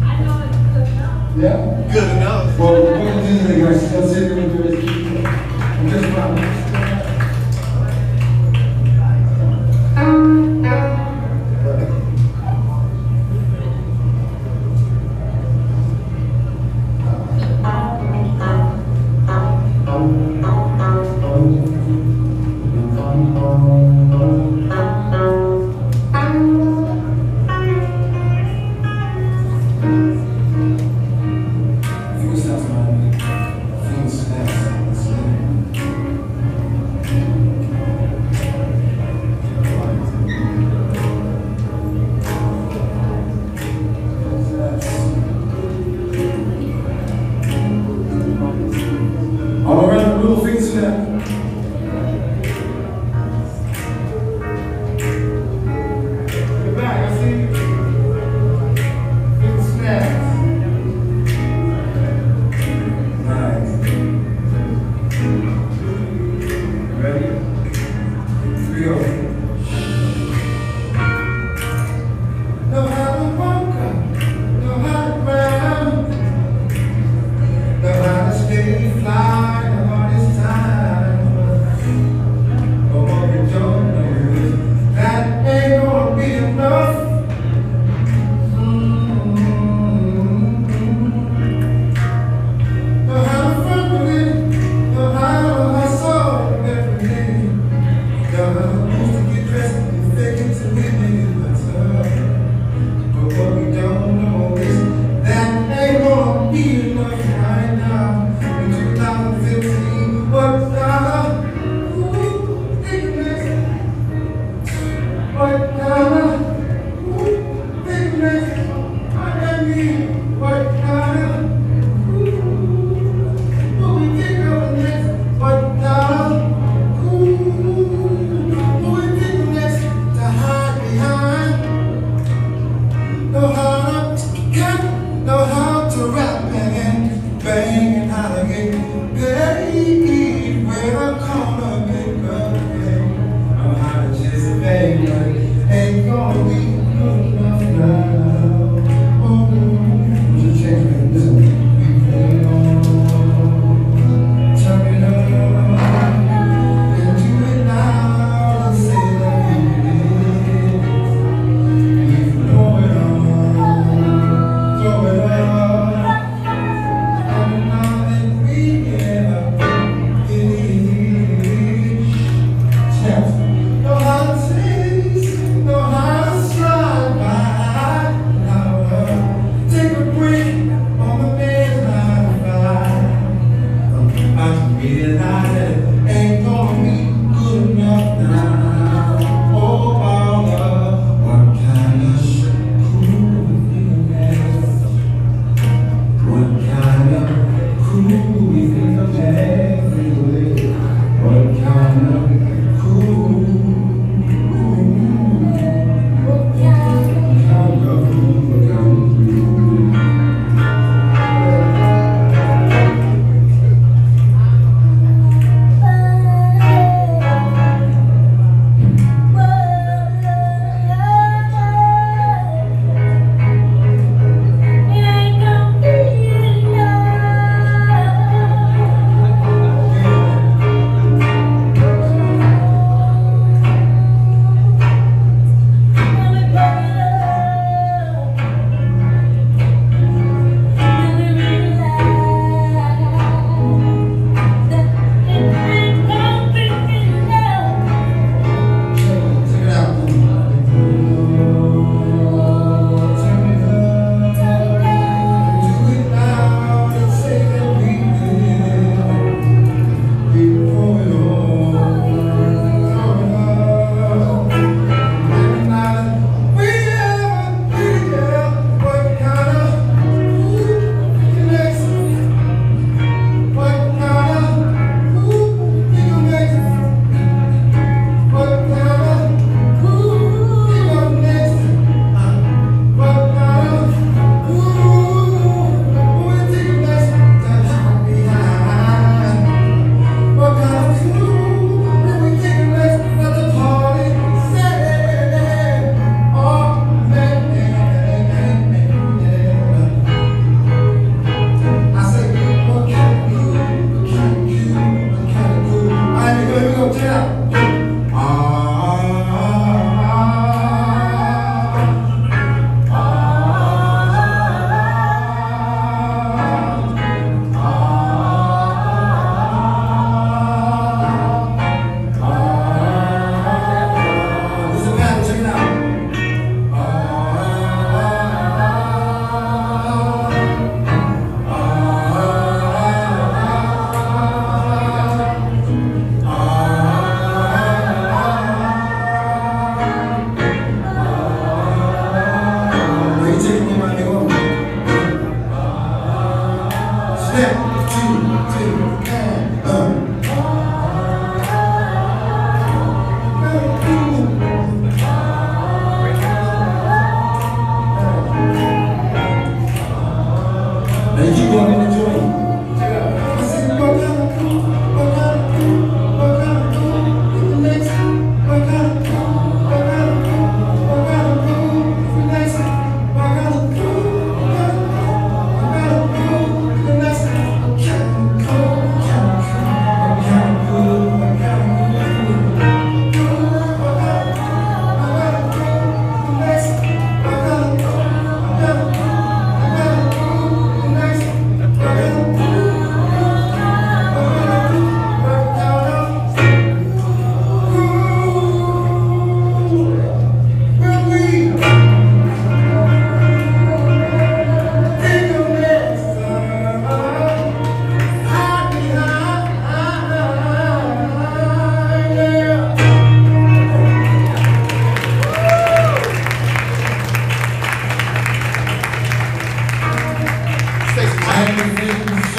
I know it's good enough. Yeah? Good enough. Well, what is Zynzelay, guys? Let's sit here and do this. Just promise.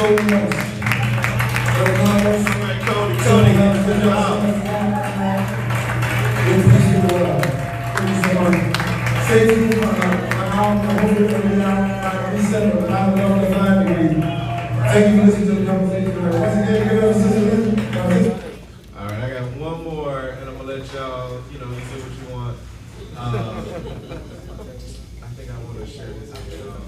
much. Tony, good job. We appreciate the love. Thank you so much. Stay tuned for an album. I hope you're going to be out in December. I'm going to find you. Thank you for listening to the conversation. Once again, give it up to Sister. All right, I got one more, and I'm gonna let y'all, you say what you want. I think I want to share this with y'all.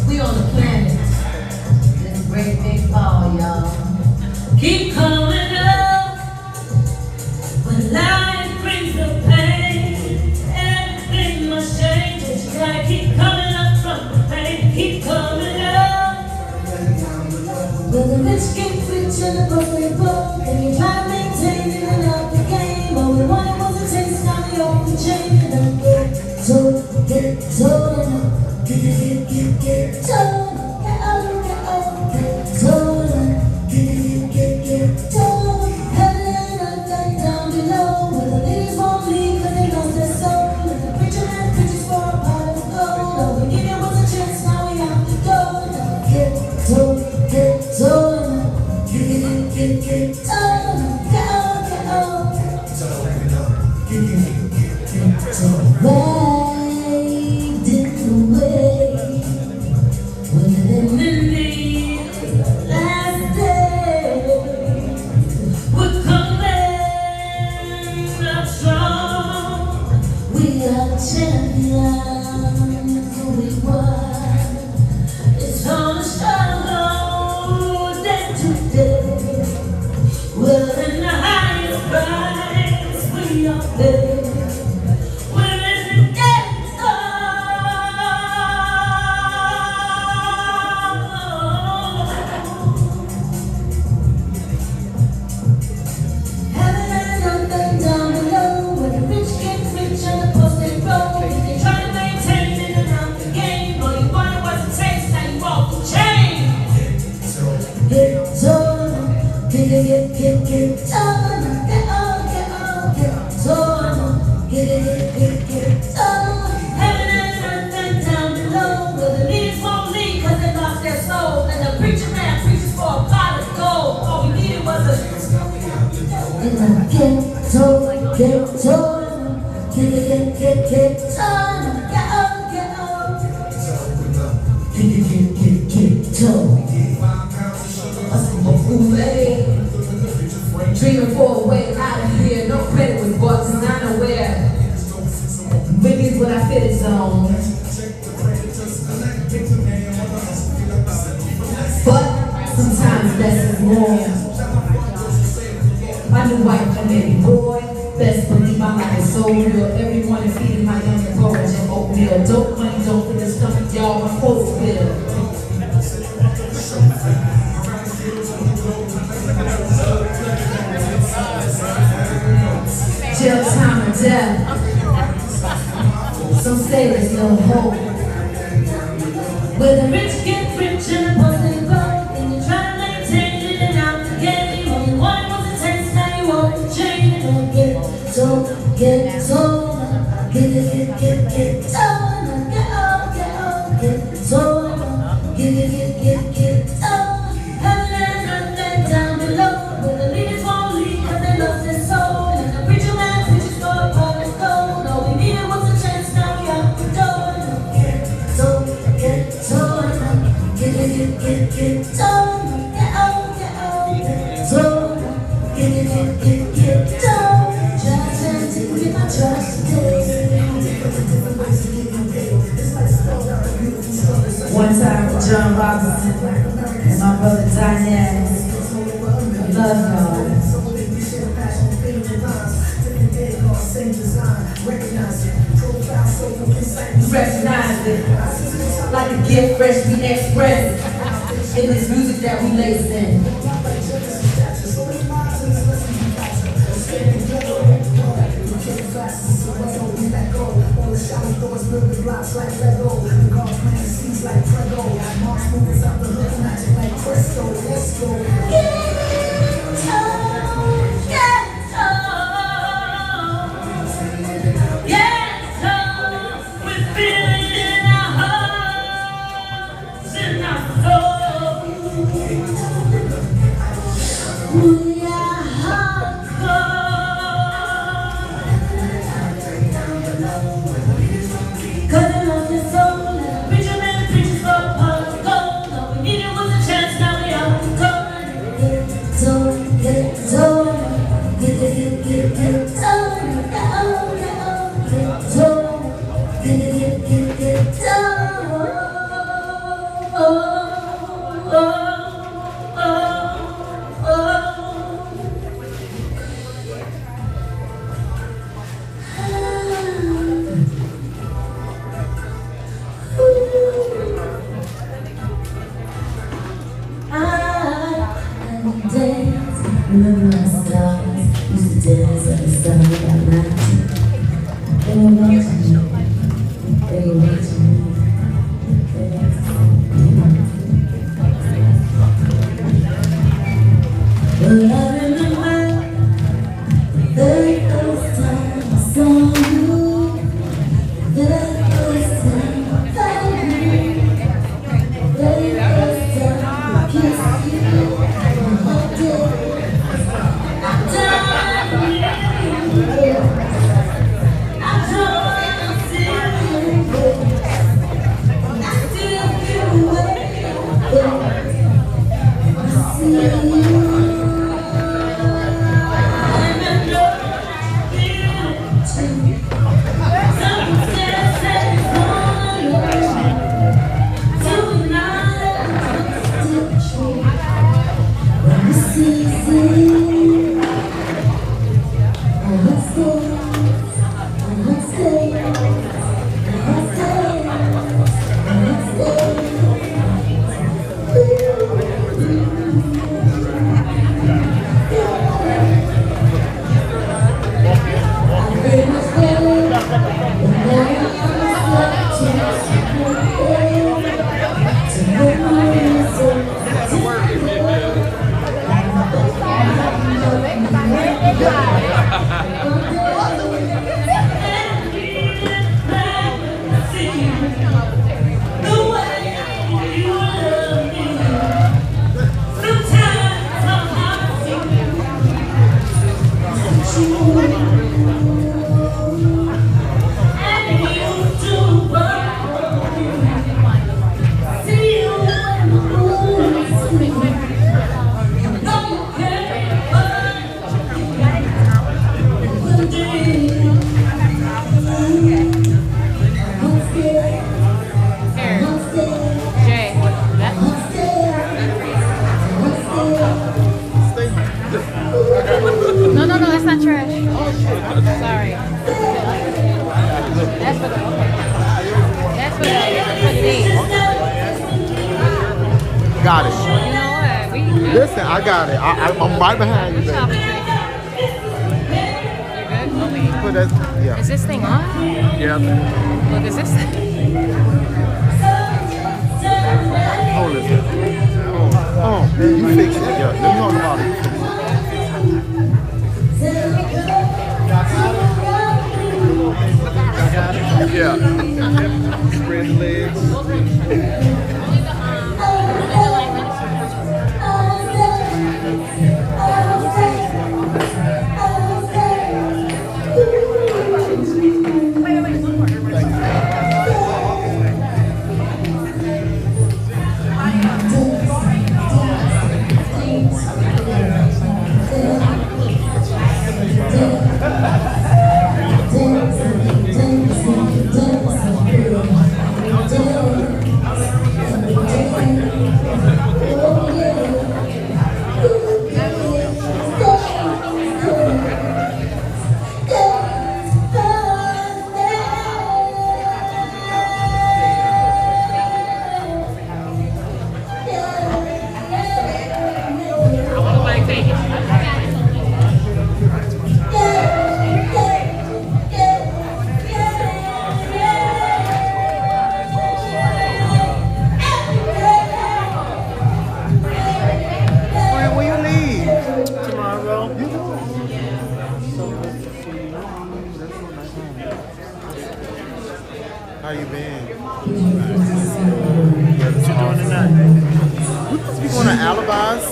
We on the planet. This great big ball, y'all. Keep coming up when life brings the pain. Everything must change. You gotta keep coming up from the pain. Keep coming up. Well, the rich get rich and the poor get broke, and you try to maintain in and out the game. All we wanted was a taste, now we all can change. And I'm get told, and get told. Get told, get told. Heaven and earth down below, where the ladies won't leave 'cause they lost their soul. And the preacher man preaches for a pot of gold. All we needed was a chance, now we have to go. Now get told, get told. Get told, get told. Right in the way. Last day, we're coming up strong. We are champions, we won. It's on the struggle day to day. We're in the highest price, we are there. Dreaming for a way out of here, no credit was bought, designer wear. Maybe it's what I fit is on. But sometimes less is more. My new wife, a baby boy. Best believe my life is so real. Every morning feeding my youngest porridge and oatmeal. Dope money, don't fit the stomach, y'all. My folks will. Jail time or death. Some say there's no hope. Where the rich get rich and the poor they broke, and you try to maintain it and out the game. Only one was a taste, now you walk the chain. And get told, get told, get told, get told, get told. Heaven and earth and down below, where the leaders won't leave 'cause they lost their soul. And the preacher man preaches for a pot of gold. All we needed was a chance, now we out the door. Get told, get told, get told, get told, get told. Just to get my trust today. One time with John Robinson and my brother Diane. I love y'all. Recognize it like a gift, fresh we express in this music that we lace in. We're feeling it in our hearts. No, that's not trash. Sorry. That's for the days. Got it. You know what? Listen, I got it. I'm right behind you, baby. Put that, yeah. Is this thing on? Yeah. Look, is this thing? Hold it. Oh, you fix it. Yeah, let me talk about it. Yeah. Spread the legs. How you been? What you doing tonight? We're supposed to be going to Alibis. So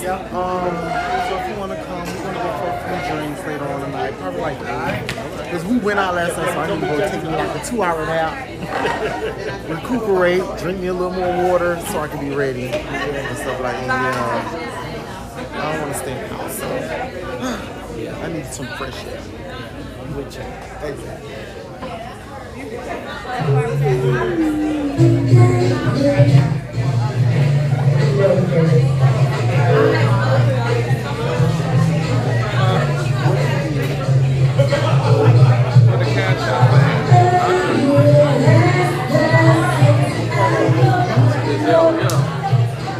if you want to come, we're going to go for a few drinks later on tonight. Probably like 8. Because we went out last night, so I need to go take me like a 2-hour nap. Recuperate, drink me a little more water so I can be ready. And stuff like that. I don't want to stay in the house. So I need some fresh air. With you. Exactly.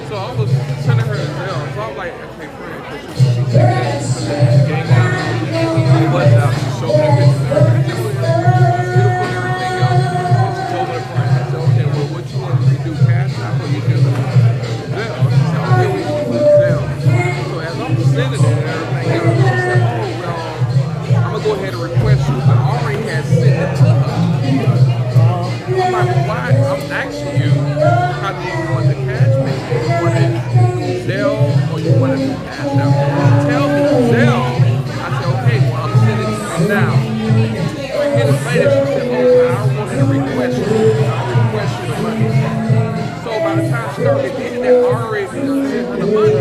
So I was sending her a Zelle. So I was like, okay, friend, because she gave me what's out. She showed me the picture. Go ahead and request you, but I already had sent it to her. I'm like, why? I'm asking you, how do you want to catch me? You want to Zelle or you want to do Cash App? Tell me Zelle. I said, okay, well, I'm sending it to you now. 3 minutes later, she said, oh, I want to request you. I'll request you the money. So by the time she started getting that, I already sent her the money.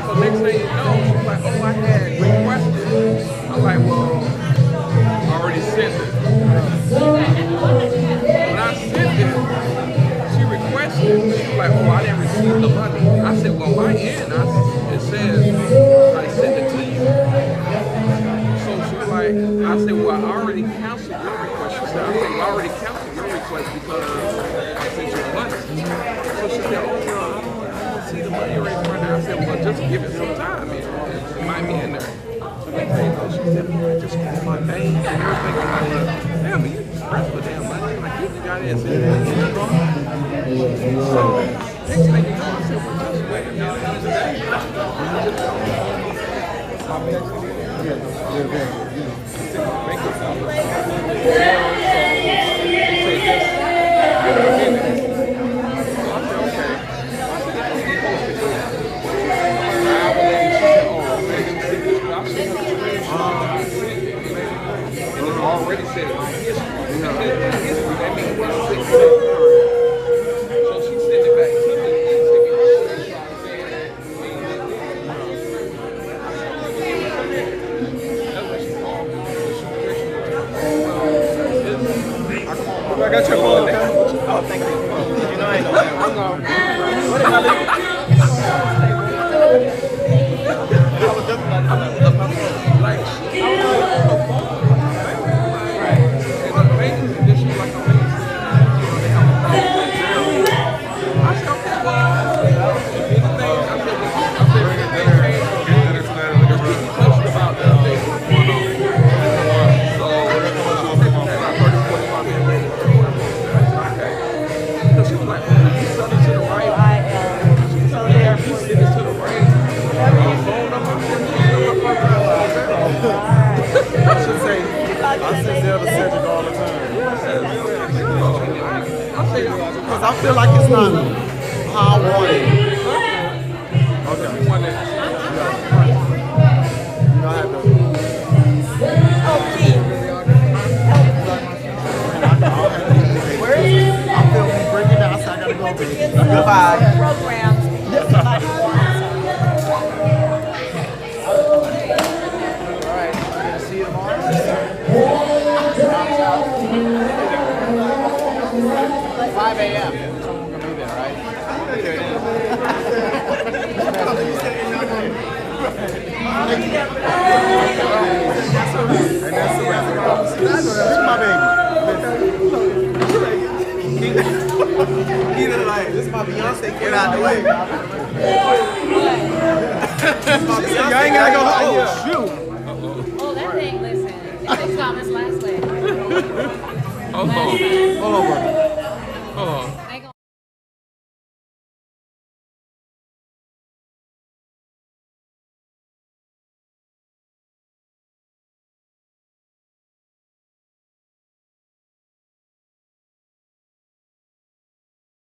So next thing you know, she's like, oh, I had requested. I'm like, well, I already sent it. When I sent it, she requested, she was like, oh, I didn't well, I already canceled your request. She said, I think I already canceled your request because I sent you the money. So she said, oh, no, I don't see the money right now. I said, well, just give it some time. It might be in there. So they paid her. She said, I just called my name and everything. I'm like, damn, but you pressed for damn money. Like, you got it and said, so, next thing you know, I said, well, just wait a already said it. History. That means so she sent it back to me. I got your phone there. Oh, thank you. You know I ain't gonna have it. What am I leaving? I was just about to my phone. Like, I was on her phone. Right. And the baby condition, like a baby, they have a problem. I said, okay, well, if anything, I said, just keep me posted about the updates what's going on. So, I heard it 45 minutes later. Because she was like, you sent it to the right. She was like, yeah, you sent it to the right. Phone number, I should say, I send Zelda Cedric all the time. Because I feel like it's not how I want it. Okay. You know I have to. Where is it? I feel me breaking down, so I gotta go. Goodbye. Programs. All right, we're gonna see you tomorrow. 5 a.m. Someone's gonna be there, right? There it is. And that's the rest of the This is my baby. He look like, this is my Beyonce. Get out the way. Y'all ain't gotta go home. Oh, shoot. Oh, that thing, listen. That thing Thomas last week. Hold on. Hold on, brother. Hold on.